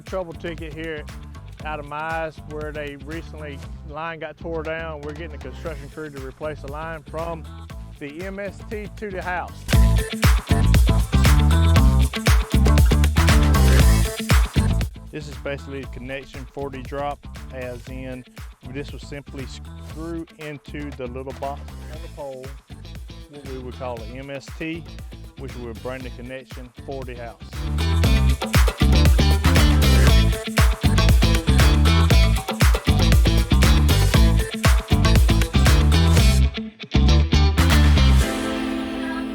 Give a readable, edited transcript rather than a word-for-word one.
trouble ticket here out of Mize where they recently, line got tore down. We're getting a construction crew to replace the line from the MST to the house. This is basically a connection 40 drop, as in this will simply screw into the little box on the pole, what we would call an MST, which will bring the connection for the house.